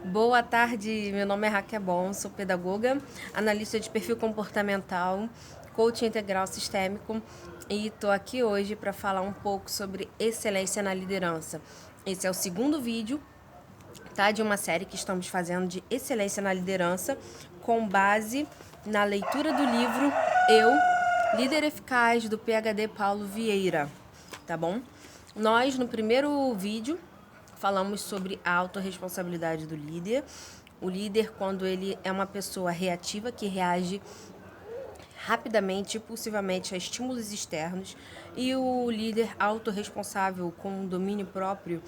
Boa tarde, meu nome é Raquel Bon, sou pedagoga, analista de perfil comportamental, coach integral sistêmico e estou aqui hoje para falar um pouco sobre excelência na liderança. Esse é o segundo vídeo, tá, de uma série que estamos fazendo de excelência na liderança com base na leitura do livro Eu, Líder Eficaz, do PhD Paulo Vieira, tá bom? Nós, no primeiro vídeo, falamos sobre a autorresponsabilidade do líder. O líder, quando ele é uma pessoa reativa, que reage rapidamente, impulsivamente a estímulos externos, e o líder autorresponsável, com domínio próprio,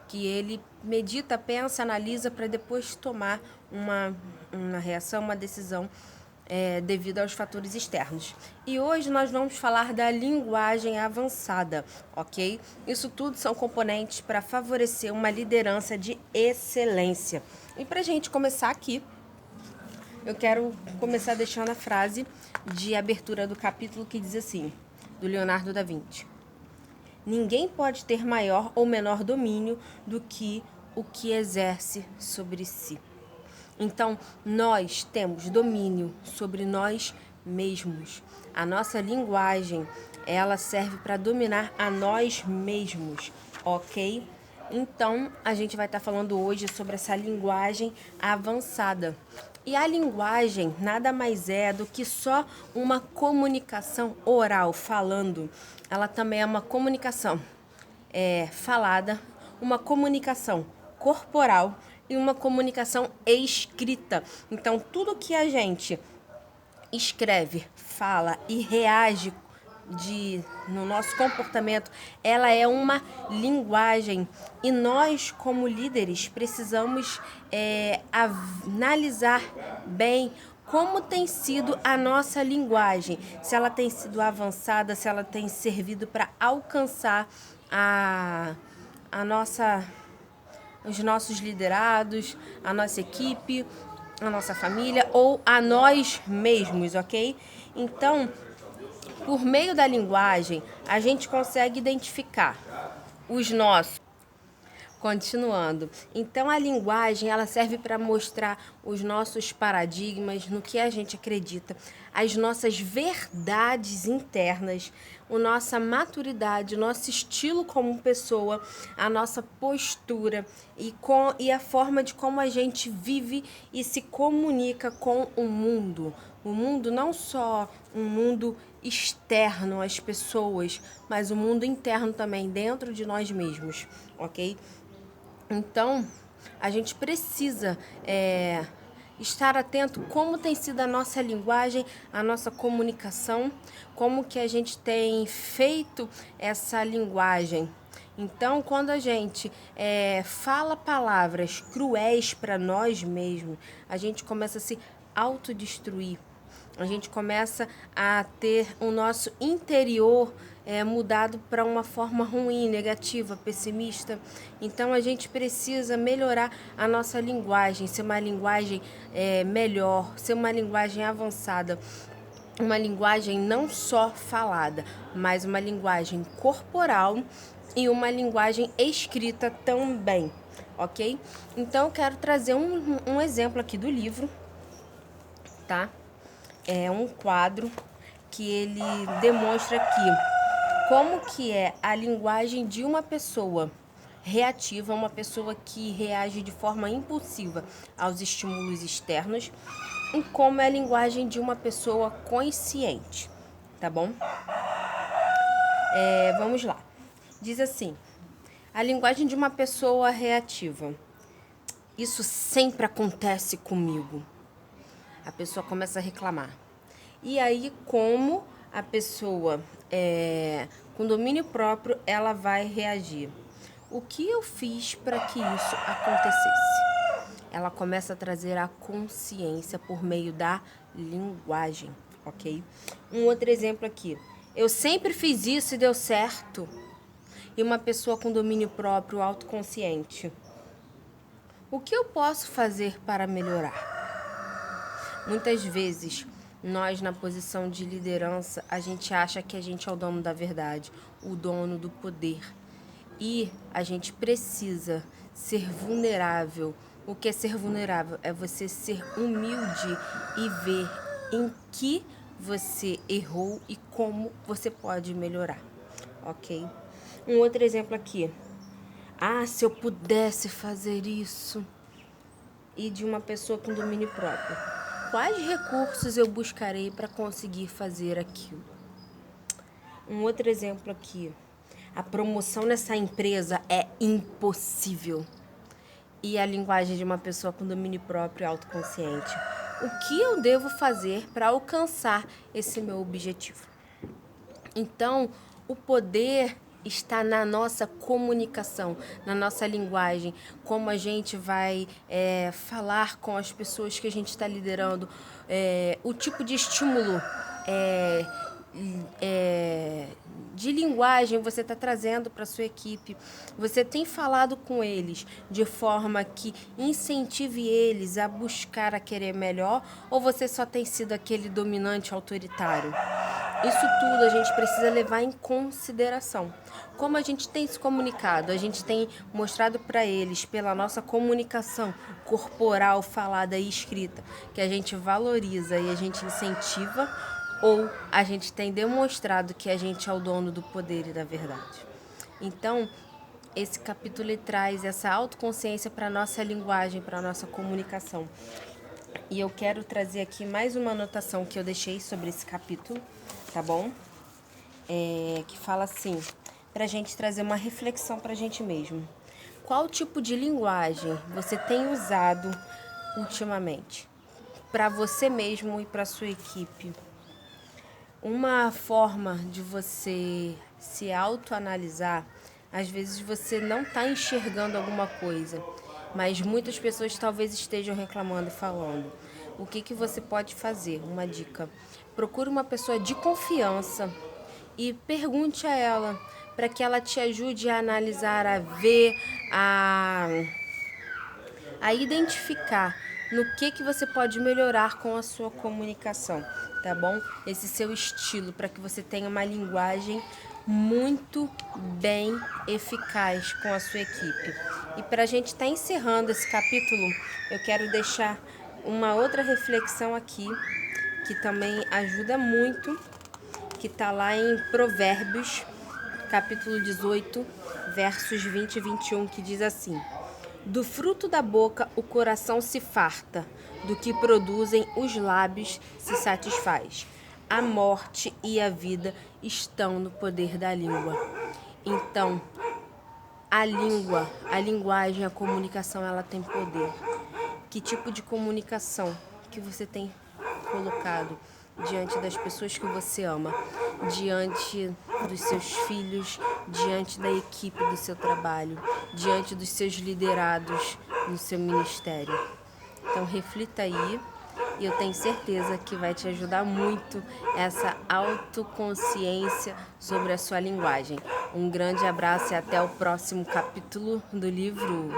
que ele medita, pensa, analisa para depois tomar uma reação, uma decisão devido aos fatores externos. E hoje nós vamos falar da linguagem avançada, ok? Isso tudo são componentes para favorecer uma liderança de excelência. E para a gente começar aqui, eu quero começar deixando a frase de abertura do capítulo que diz assim, do Leonardo da Vinci. Ninguém pode ter maior ou menor domínio do que o que exerce sobre si. Então, nós temos domínio sobre nós mesmos. A nossa linguagem, ela serve para dominar a nós mesmos, ok? Então, a gente vai estar falando hoje sobre essa linguagem avançada. E a linguagem nada mais é do que só uma comunicação oral, falando. Ela também é uma comunicação falada, uma comunicação corporal e uma comunicação escrita. Então, tudo que a gente escreve, fala e reage no nosso comportamento, ela é uma linguagem. E nós, como líderes, precisamos analisar bem como tem sido a nossa linguagem, se ela tem sido avançada, se ela tem servido para alcançar os nossos liderados, a nossa equipe, a nossa família ou a nós mesmos, ok? Então, por meio da linguagem, a gente consegue identificar os nossos. Continuando, então a linguagem ela serve para mostrar os nossos paradigmas, no que a gente acredita, as nossas verdades internas, a nossa maturidade, o nosso estilo como pessoa, a nossa postura e a forma de como a gente vive e se comunica com o mundo. O mundo não só um mundo externo às pessoas, mas o mundo interno também, dentro de nós mesmos, ok? Então, a gente precisa estar atento como tem sido a nossa linguagem, a nossa comunicação, como que a gente tem feito essa linguagem. Então, quando a gente fala palavras cruéis para nós mesmos, a gente começa a se autodestruir. A gente começa a ter o nosso interior mudado para uma forma ruim, negativa, pessimista. Então, a gente precisa melhorar a nossa linguagem, ser uma linguagem melhor, ser uma linguagem avançada. Uma linguagem não só falada, mas uma linguagem corporal e uma linguagem escrita também, ok? Então, eu quero trazer um exemplo aqui do livro, tá? É um quadro que ele demonstra aqui como que é a linguagem de uma pessoa reativa, uma pessoa que reage de forma impulsiva aos estímulos externos, e como é a linguagem de uma pessoa consciente, tá bom? Vamos lá. Diz assim, a linguagem de uma pessoa reativa. Isso sempre acontece comigo. A pessoa começa a reclamar. E aí, como a pessoa com domínio próprio, ela vai reagir? O que eu fiz para que isso acontecesse? Ela começa a trazer a consciência por meio da linguagem, ok? Um outro exemplo aqui. Eu sempre fiz isso e deu certo. E uma pessoa com domínio próprio, autoconsciente. O que eu posso fazer para melhorar? Muitas vezes, nós na posição de liderança, a gente acha que a gente é o dono da verdade, o dono do poder. E a gente precisa ser vulnerável O que é ser vulnerável? É você ser humilde e ver em que você errou e como você pode melhorar, ok? Um outro exemplo aqui. Se eu pudesse fazer isso. E de uma pessoa com domínio próprio. Quais recursos eu buscarei para conseguir fazer aquilo? Um outro exemplo aqui. A promoção nessa empresa é impossível. E a linguagem de uma pessoa com domínio próprio e autoconsciente. O que eu devo fazer para alcançar esse meu objetivo? Então, o poder está na nossa comunicação, na nossa linguagem, como a gente vai falar com as pessoas que a gente está liderando, o tipo de estímulo de linguagem você está trazendo para a sua equipe. Você tem falado com eles de forma que incentive eles a buscar a querer melhor, ou você só tem sido aquele dominante autoritário? Isso tudo a gente precisa levar em consideração. Como a gente tem se comunicado, a gente tem mostrado para eles, pela nossa comunicação corporal, falada e escrita, que a gente valoriza e a gente incentiva, ou a gente tem demonstrado que a gente é o dono do poder e da verdade. Então, esse capítulo ele traz essa autoconsciência para a nossa linguagem, para a nossa comunicação. E eu quero trazer aqui mais uma anotação que eu deixei sobre esse capítulo, tá bom? Que fala assim, pra gente trazer uma reflexão pra gente mesmo. Qual tipo de linguagem você tem usado ultimamente? Para você mesmo e para sua equipe. Uma forma de você se autoanalisar, às vezes você não está enxergando alguma coisa, mas muitas pessoas talvez estejam reclamando e falando. O que você pode fazer? Uma dica. Procure uma pessoa de confiança e pergunte a ela para que ela te ajude a analisar, a ver, a identificar no que você pode melhorar com a sua comunicação, tá bom? Esse seu estilo, para que você tenha uma linguagem muito bem eficaz com a sua equipe. E para a gente estar encerrando esse capítulo, eu quero deixar uma outra reflexão aqui, que também ajuda muito, que está lá em Provérbios, capítulo 18, versos 20 e 21, que diz assim: do fruto da boca o coração se farta, do que produzem os lábios se satisfaz. A morte e a vida estão no poder da língua. Então, a linguagem, a comunicação, ela tem poder. Que tipo de comunicação que você tem colocado diante das pessoas que você ama, diante dos seus filhos, diante da equipe do seu trabalho, diante dos seus liderados no seu ministério? Então reflita aí, e eu tenho certeza que vai te ajudar muito essa autoconsciência sobre a sua linguagem. Um grande abraço e até o próximo capítulo do livro.